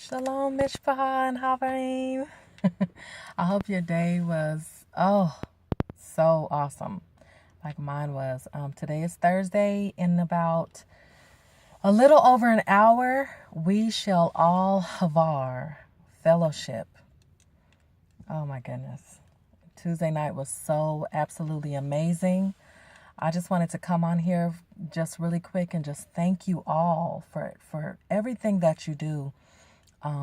Shalom, Mishpaha and Havarim. I hope your day was, so awesome, like mine was. Today is Thursday. In about a little over an hour, we shall all havar, fellowship. Oh my goodness. Tuesday night was so absolutely amazing. I just wanted to come on here just really quick and just thank you all for everything that you do.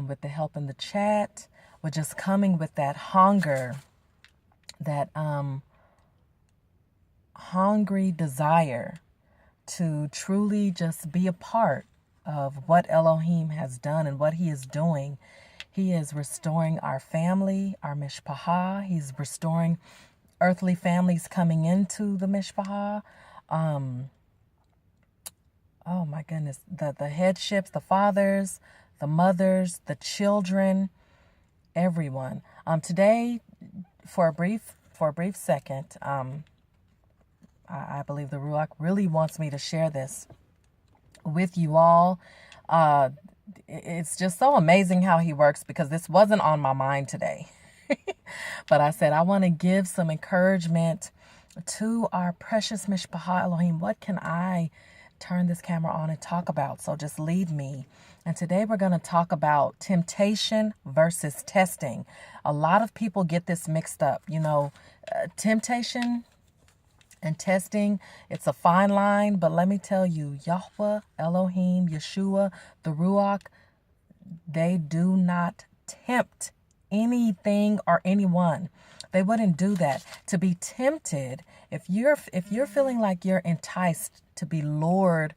With the help in the chat, with just coming with that hunger, that hungry desire to truly just be a part of what Elohim has done and what he is doing. He is restoring our family, our mishpaha. He's restoring earthly families coming into the mishpaha. Oh my goodness, the headships, the fathers, the mothers, the children, everyone. Today, for a brief second, I believe the Ruach really wants me to share this with you all. It's just so amazing how he works, because this wasn't on my mind today. But I said, I want to give some encouragement to our precious Mishpaha Elohim. What can I turn this camera on and talk about? So just lead me. And today we're going to talk about temptation versus testing. A lot of people get this mixed up. Temptation and testing, it's a fine line. But let me tell you, Yahweh, Elohim, Yeshua, the Ruach, they do not tempt anything or anyone. They wouldn't do that. To be tempted, if you're feeling like you're enticed to be lured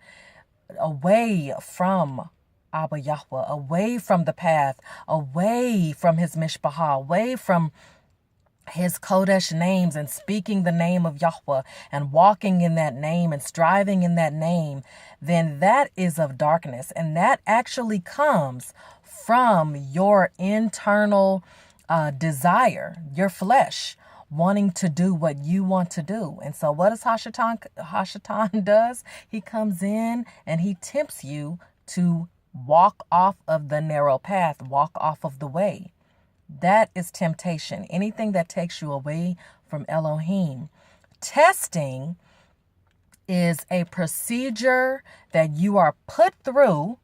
away from Abba YHWH, away from the path, away from his mishpaha, away from his Kodesh names and speaking the name of Yahweh and walking in that name and striving in that name, then that is of darkness. And that actually comes from your internal desire, your flesh, wanting to do what you want to do. And so what does Hashatan does? He comes in and he tempts you to walk off of the narrow path, walk off of the way. That is temptation. Anything that takes you away from Elohim. Testing is a procedure that you are put through,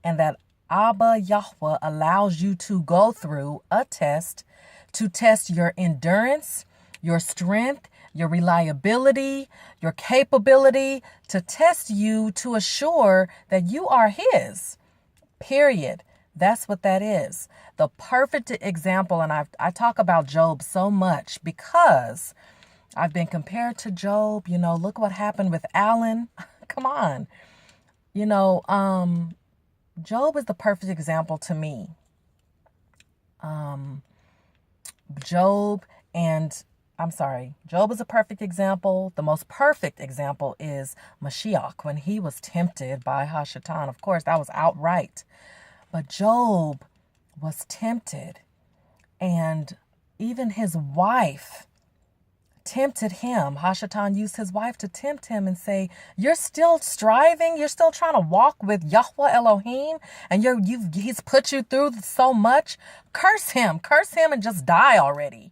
and that Abba YHWH allows you to go through a test to test your endurance, your strength, your reliability, your capability, to test you to assure that you are his. Period. That's what that is. The perfect example, and I talk about Job so much because I've been compared to Job. Look what happened with Alan. Come on. Job is the perfect example to me. Job is a perfect example. The most perfect example is Mashiach, when he was tempted by Hashatan. Of course, that was outright. But Job was tempted, and even his wife tempted him. Hashatan used his wife to tempt him and say, you're still striving, you're still trying to walk with Yahweh Elohim, and he's put you through so much. Curse him and just die already.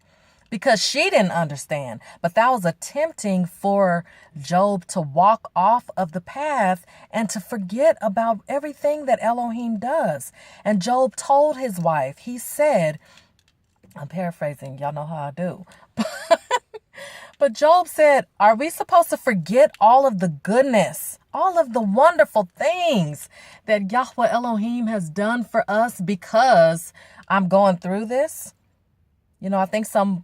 Because she didn't understand. But that was a tempting for Job to walk off of the path and to forget about everything that Elohim does. And Job told his wife, he said, I'm paraphrasing, y'all know how I do. But Job said, are we supposed to forget all of the goodness, all of the wonderful things that Yahweh Elohim has done for us because I'm going through this? I think some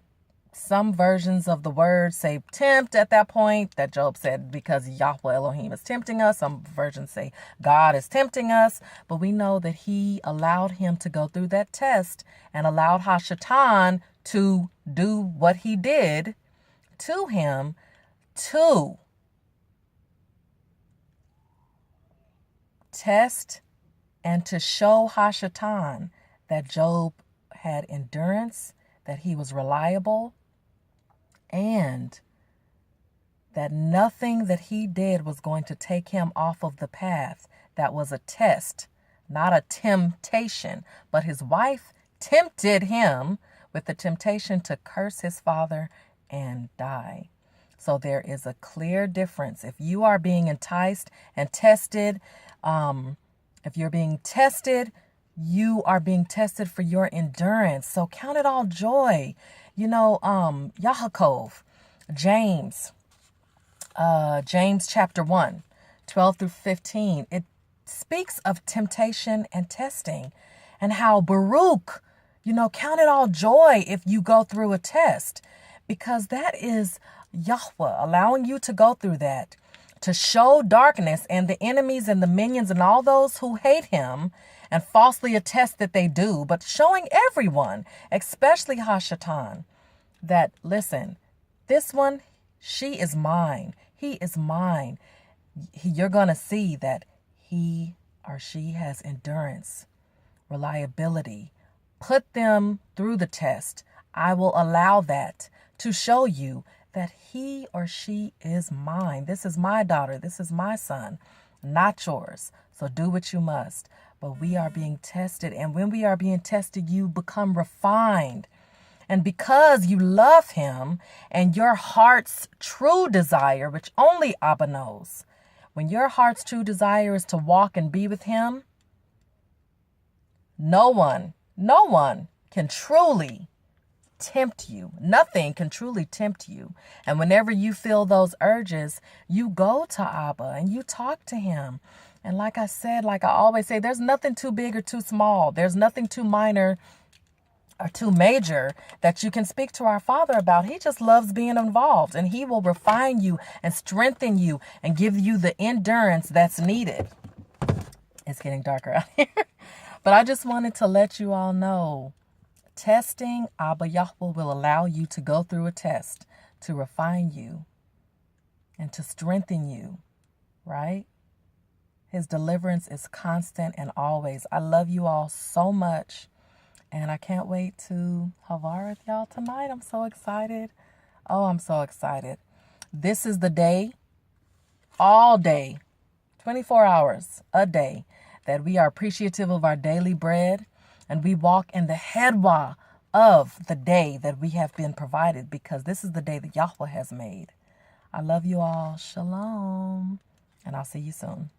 versions of the word say tempt at that point, that Job said because Yahweh Elohim is tempting us. Some versions say God is tempting us. But we know that he allowed him to go through that test and allowed Hashatan to do what he did to him to test and to show Hashatan that Job had endurance, that he was reliable, and that nothing that he did was going to take him off of the path. That was a test, not a temptation, but his wife tempted him with the temptation to curse his father and die. So there is a clear difference. If you are being enticed and tested, if you're being tested, you are being tested for your endurance. So count it all joy. Yaa'qov, James chapter 1, 12 through 15. It speaks of temptation and testing and how BARUK, count it all joy if you go through a test, because that is Yahweh allowing you to go through that, to show darkness and the enemies and the minions and all those who hate him and falsely attest that they do, but showing everyone, especially Hashatan, that, listen, this one, she is mine. He is mine. You're going to see that he or she has endurance, reliability. Put them through the test. I will allow that to show you that he or she is mine. This is my daughter. This is my son, not yours. So do what you must. But we are being tested. And when we are being tested, you become refined. And because you love him and your heart's true desire, which only Abba knows, when your heart's true desire is to walk and be with him, no one can truly tempt you. Nothing can truly tempt you. And whenever you feel those urges, you go to Abba and you talk to him. And like I said, like I always say, there's nothing too big or too small. There's nothing too minor or too major that you can speak to our Father about. He just loves being involved, and he will refine you and strengthen you and give you the endurance that's needed. It's getting darker out here. But I just wanted to let you all know, testing, Abba YHWH will allow you to go through a test to refine you and to strengthen you, right? His deliverance is constant and always. I love you all so much. And I can't wait to Havar with y'all tonight. I'm so excited. Oh, I'm so excited. This is the day, all day, 24 hours a day, that we are appreciative of our daily bread. And we walk in the hedwa of the day that we have been provided, because this is the day that Yahweh has made. I love you all. Shalom. And I'll see you soon.